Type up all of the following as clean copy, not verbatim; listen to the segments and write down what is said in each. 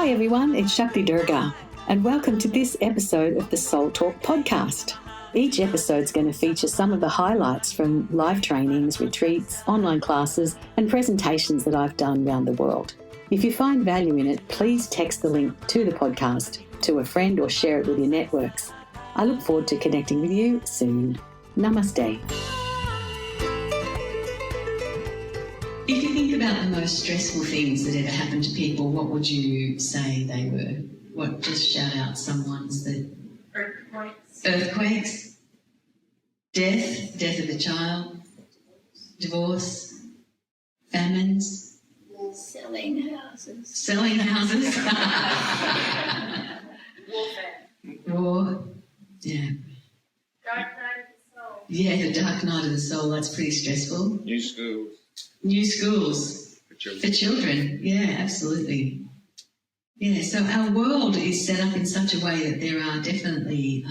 Hi everyone, it's Shakti Durga, and welcome to this episode of the Soul Talk podcast. Each episode is going to feature some of the highlights from live trainings, retreats, online classes, and presentations that I've done around the world. If you find value in it, please text the link to the podcast to a friend or share it with your networks. I look forward to connecting with you soon. Namaste. If you think about the most stressful things that ever happened to people, what would you say they were? Just shout out some ones that... Earthquakes. Death of a child. Divorce. Famines. Selling houses. Warfare. War. Yeah. Dark night of the soul. Yeah, the dark night of the soul. That's pretty stressful. New schools for children. Yeah, absolutely. Yeah, so our world is set up in such a way that there are definitely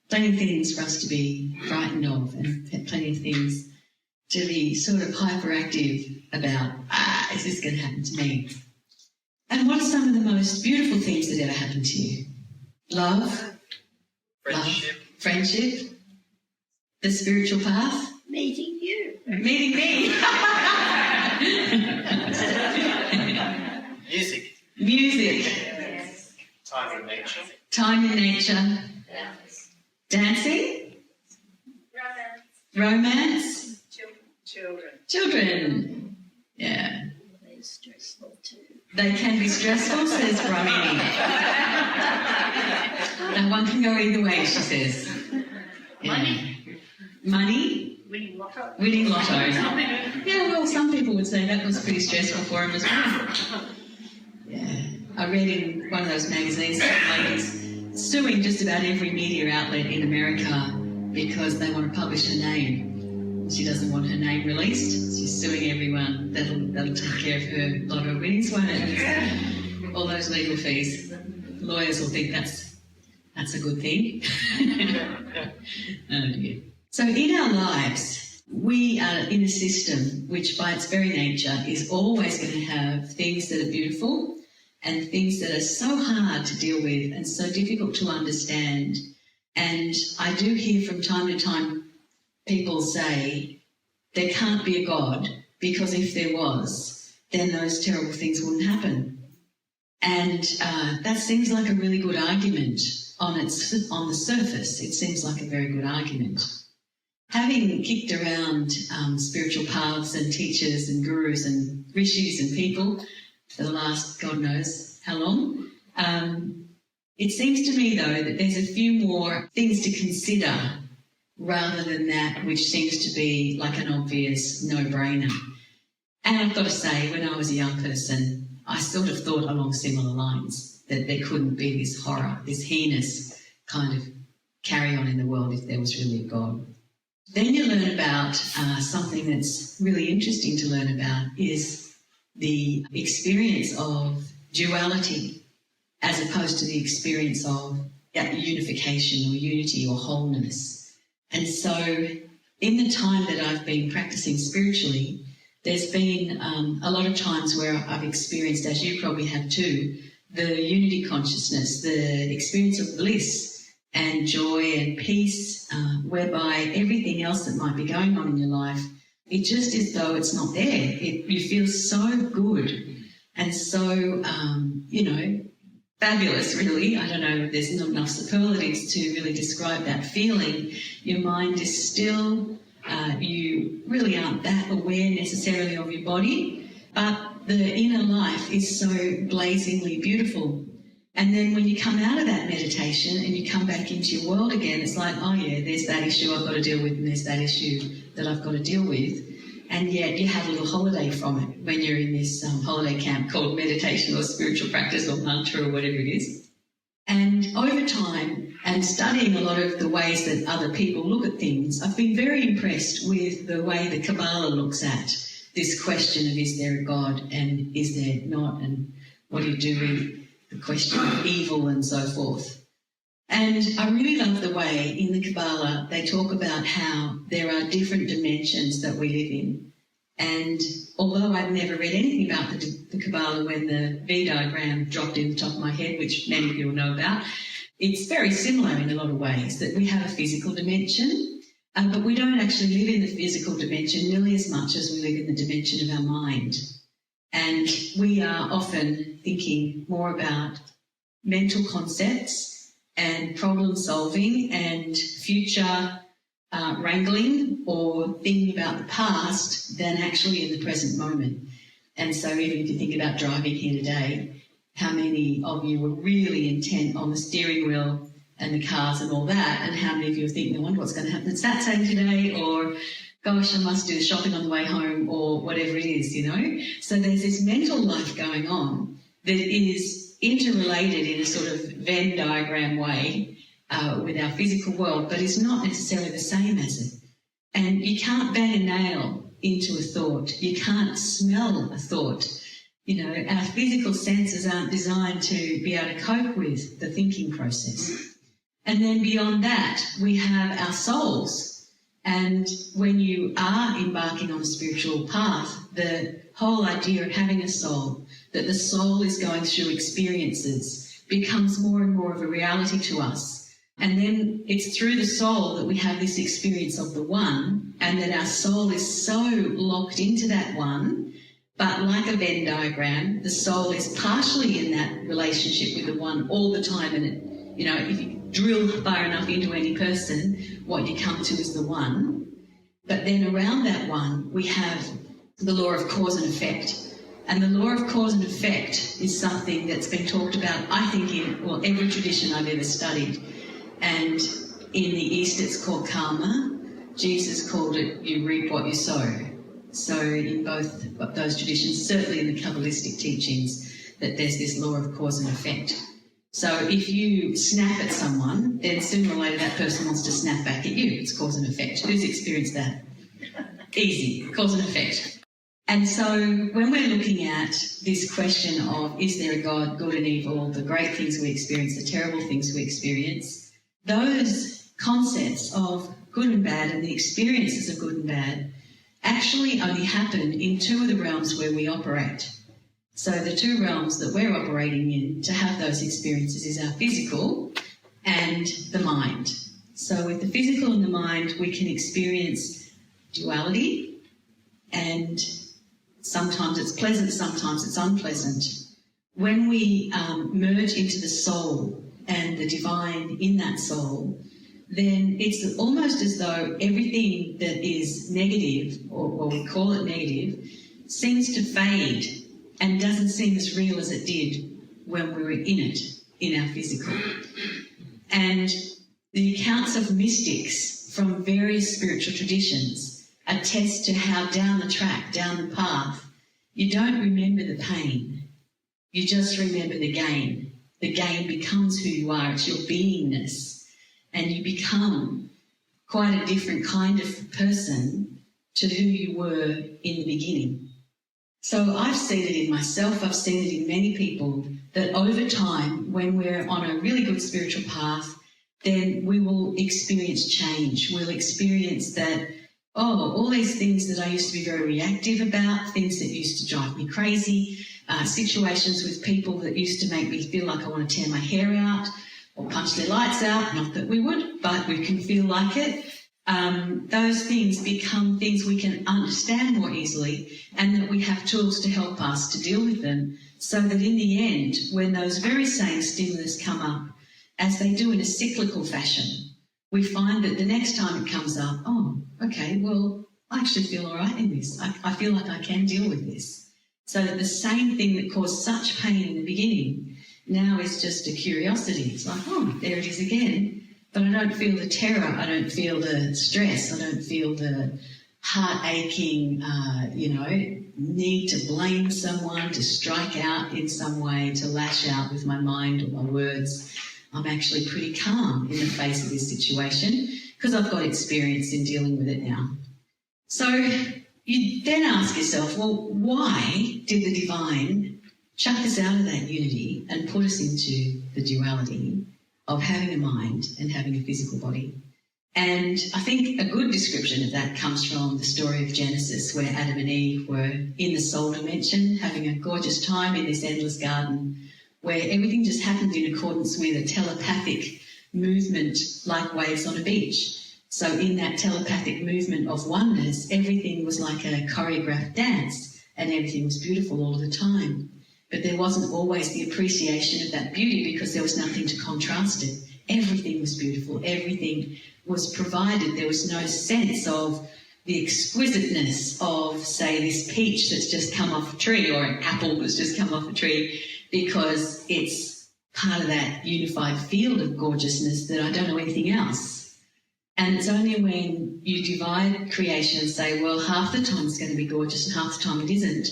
plenty of things for us to be frightened of and plenty of things to be sort of hyperactive about. Is this going to happen to me? And what are some of the most beautiful things that ever happened to you? Love? Friendship? The spiritual path? Meeting you. Meeting me. Music. Yes. Time in nature. Dancing. Romance. Children. Yeah. They're stressful too. They can be stressful, says Brahmini. And one can go either way, she says. Yeah. Money? Winning lotto. Yeah, well, some people would say that was pretty stressful for them as well. Yeah. I read in one of those magazines, some ladies suing just about every media outlet in America because they want to publish her name. She doesn't want her name released. She's suing everyone. That'll take care of her lotto winnings, won't it? All those legal fees. Lawyers will think that's a good thing. Oh dear. So in our lives, we are in a system which by its very nature is always going to have things that are beautiful and things that are so hard to deal with and so difficult to understand. And I do hear from time to time people say there can't be a God because if there was, then those terrible things wouldn't happen. And that seems like a really good argument on the surface. It seems like a very good argument. Having kicked around spiritual paths and teachers and gurus and rishis and people for the last God knows how long, it seems to me, though, that there's a few more things to consider rather than that which seems to be like an obvious no-brainer. And I've got to say, when I was a young person, I sort of thought along similar lines, that there couldn't be this horror, this heinous kind of carry-on in the world if there was really a God. Then you learn about something that's really interesting to learn about is the experience of duality as opposed to the experience of unification or unity or wholeness. And so in the time that I've been practicing spiritually, there's been a lot of times where I've experienced, as you probably have too, the unity consciousness, the experience of bliss and joy and peace, whereby everything else that might be going on in your life, it just is though it's not there. You feel so good and so, fabulous, really. I don't know, there's not enough superlatives to really describe that feeling. Your mind is still, you really aren't that aware necessarily of your body, but the inner life is so blazingly beautiful. And then when you come out of that meditation and you come back into your world again, it's like, oh yeah, there's that issue I've got to deal with and there's that issue that I've got to deal with. And yet you have a little holiday from it when you're in this holiday camp called meditation or spiritual practice or mantra or whatever it is. And over time and studying a lot of the ways that other people look at things, I've been very impressed with the way the Kabbalah looks at this question of is there a God and is there not, and what do you do with the question of evil and so forth. And I really love the way in the Kabbalah they talk about how there are different dimensions that we live in. And although I'd never read anything about the Kabbalah when the V diagram dropped in the top of my head, which many people know about, it's very similar in a lot of ways, that we have a physical dimension, but we don't actually live in the physical dimension nearly as much as we live in the dimension of our mind. And we are often thinking more about mental concepts and problem solving and future wrangling or thinking about the past than actually in the present moment. And so even if you think about driving here today, how many of you were really intent on the steering wheel and the cars and all that, and how many of you are thinking, I wonder what's going to happen at Satsang today, or gosh, I must do the shopping on the way home, or whatever it is, you know. So there's this mental life going on that is interrelated in a sort of Venn diagram way with our physical world, but is not necessarily the same as it. And you can't bang a nail into a thought. You can't smell a thought. You know, our physical senses aren't designed to be able to cope with the thinking process. And then beyond that, we have our souls. And when you are embarking on a spiritual path, the whole idea of having a soul, that the soul is going through experiences, becomes more and more of a reality to us. And then it's through the soul that we have this experience of the one, and that our soul is so locked into that one. But like a Venn diagram, the soul is partially in that relationship with the one all the time. And, it, you know, if you drill far enough into any person, what you come to is the one. But then around that one, we have the law of cause and effect. And the law of cause and effect is something that's been talked about, I think, in every tradition I've ever studied. And in the East, it's called karma. Jesus called it, you reap what you sow. So in both of those traditions, certainly in the Kabbalistic teachings, that there's this law of cause and effect. So if you snap at someone, then sooner or later that person wants to snap back at you. It's cause and effect. Who's experienced that? Easy, cause and effect. And so when we're looking at this question of, is there a God, good and evil, the great things we experience, the terrible things we experience, those concepts of good and bad and the experiences of good and bad actually only happen in two of the realms where we operate. So the two realms that we're operating in to have those experiences is our physical and the mind. So with the physical and the mind, we can experience duality, and sometimes it's pleasant, sometimes it's unpleasant. When we merge into the soul and the divine in that soul, then it's almost as though everything that is negative, or we call it negative, seems to fade and doesn't seem as real as it did when we were in it, in our physical. And the accounts of mystics from various spiritual traditions attest to how down the track, down the path, you don't remember the pain. You just remember the gain. The gain becomes who you are. It's your beingness. And you become quite a different kind of person to who you were in the beginning. So I've seen it in myself, I've seen it in many people, that over time, when we're on a really good spiritual path, then we will experience change. We'll experience that, all these things that I used to be very reactive about, things that used to drive me crazy, situations with people that used to make me feel like I want to tear my hair out or punch their lights out, not that we would, but we can feel like it. Those things become things we can understand more easily, and that we have tools to help us to deal with them, so that in the end, when those very same stimulus come up, as they do in a cyclical fashion, we find that the next time it comes up, okay, well, I actually feel all right in this. I feel like I can deal with this. So that the same thing that caused such pain in the beginning now is just a curiosity. It's like, there it is again. But I don't feel the terror. I don't feel the stress. I don't feel the heart-aching, need to blame someone, to strike out in some way, to lash out with my mind or my words. I'm actually pretty calm in the face of this situation because I've got experience in dealing with it now. So you then ask yourself, well, why did the divine chuck us out of that unity and put us into the duality of having a mind and having a physical body? And I think a good description of that comes from the story of Genesis, where Adam and Eve were in the soul dimension, having a gorgeous time in this endless garden, where everything just happened in accordance with a telepathic movement like waves on a beach. So in that telepathic movement of oneness, everything was like a choreographed dance, and everything was beautiful all the time. But there wasn't always the appreciation of that beauty because there was nothing to contrast it. Everything was beautiful. Everything was provided. There was no sense of the exquisiteness of, say, this peach that's just come off a tree or an apple that's just come off a tree, because it's part of that unified field of gorgeousness that I don't know anything else. And it's only when you divide creation and say, well, half the time it's going to be gorgeous and half the time it isn't,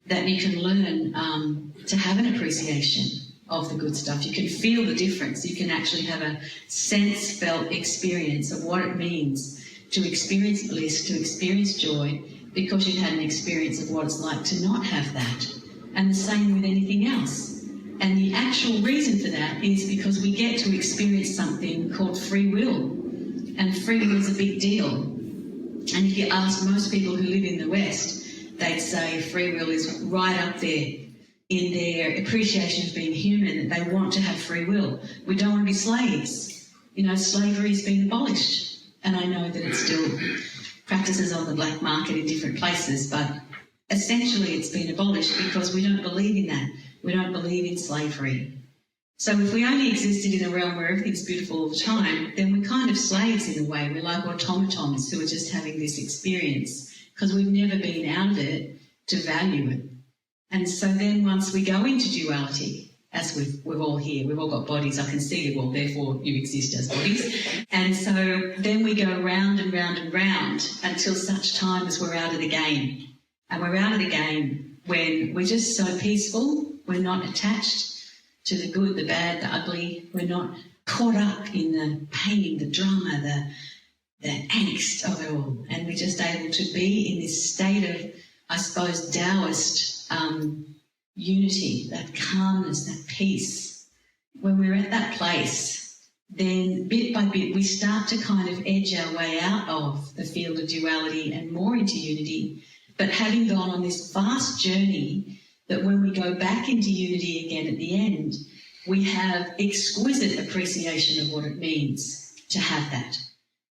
that you can learn to have an appreciation of the good stuff. You can feel the difference. You can actually have a sense-felt experience of what it means to experience bliss, to experience joy, because you've had an experience of what it's like to not have that. And the same with anything else. And the actual reason for that is because we get to experience something called free will. And free will is a big deal. And if you ask most people who live in the West, they'd say free will is right up there in their appreciation of being human, that they want to have free will. We don't want to be slaves. You know, slavery has been abolished. And I know that it still practices on the black market in different places, but essentially it's been abolished because we don't believe in that. We don't believe in slavery. So if we only existed in a realm where everything's beautiful all the time, then we're kind of slaves in a way. We're like automatons who are just having this experience because we've never been out of it to value it. And so then once we go into duality, as we're all here, we've all got bodies, I can see you all, therefore you exist as bodies. And so then we go round and round and round until such time as we're out of the game. And we're out of the game when we're just so peaceful, we're not attached to the good, the bad, the ugly, we're not caught up in the pain, the drama, the angst of it all. And we're just able to be in this state of, I suppose, Taoist unity, that calmness, that peace. When we're at that place, then bit by bit we start to kind of edge our way out of the field of duality and more into unity, but having gone on this vast journey that when we go back into unity again at the end, we have exquisite appreciation of what it means to have that.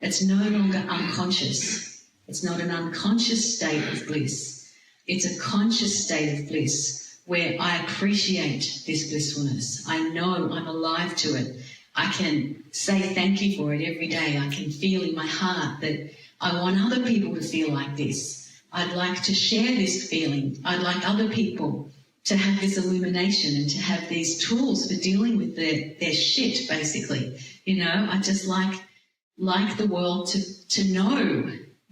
It's no longer unconscious. It's not an unconscious state of bliss. It's a conscious state of bliss where I appreciate this blissfulness. I know I'm alive to it. I can say thank you for it every day. I can feel in my heart that I want other people to feel like this. I'd like to share this feeling. I'd like other people to have this illumination and to have these tools for dealing with their shit, basically. You know, I just like the world to know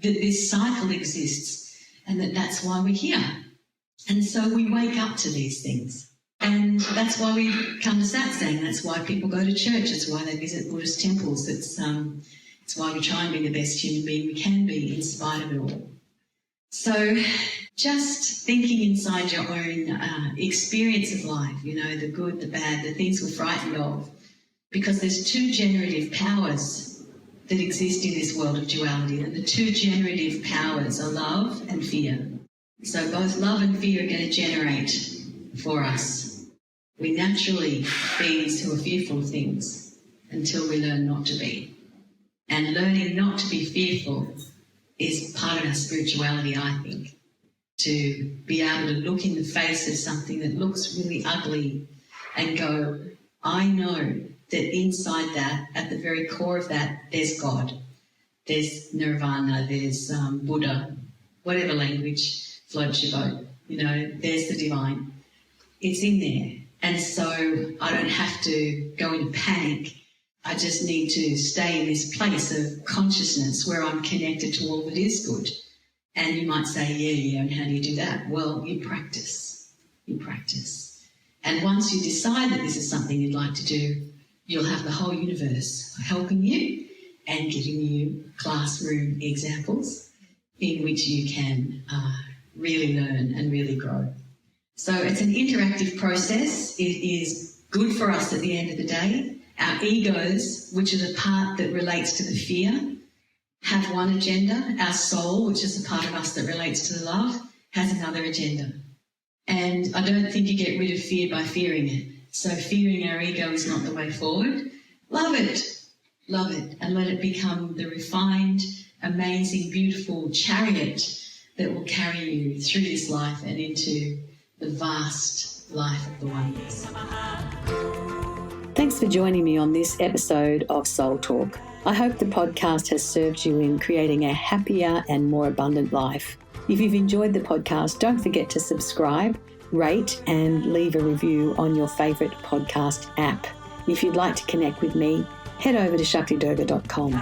that this cycle exists and that that's why we're here. And so we wake up to these things. And that's why we come to Satsang. That's why people go to church. It's why they visit Buddhist temples. It's why we try and be the best human being we can be in spite of it all. So just thinking inside your own experience of life, you know, the good, the bad, the things we're frightened of, because there's two generative powers that exist in this world of duality, and the two generative powers are love and fear. So both love and fear are going to generate for us. We're naturally beings who are fearful of things until we learn not to be. And learning not to be fearful is part of our spirituality, I think. To be able to look in the face of something that looks really ugly and go, I know that inside that, at the very core of that, there's God. There's Nirvana, there's Buddha, whatever language floats your boat. You know, there's the divine. It's in there. And so I don't have to go into panic. I just need to stay in this place of consciousness where I'm connected to all that is good. And you might say, yeah, and how do you do that? Well, you practice. You practice. And once you decide that this is something you'd like to do, you'll have the whole universe helping you and giving you classroom examples in which you can really learn and really grow. So it's an interactive process. It is good for us at the end of the day. Our egos, which are the part that relates to the fear, have one agenda. Our soul, which is the part of us that relates to the love, has another agenda. And I don't think you get rid of fear by fearing it. So fearing our ego is not the way forward. Love it, and let it become the refined, amazing, beautiful chariot that will carry you through this life and into the vast life of the oneness. Thanks for joining me on this episode of Soul Talk. I hope the podcast has served you in creating a happier and more abundant life. If you've enjoyed the podcast, don't forget to subscribe, rate, and leave a review on your favourite podcast app. If you'd like to connect with me, head over to shaktidurga.com.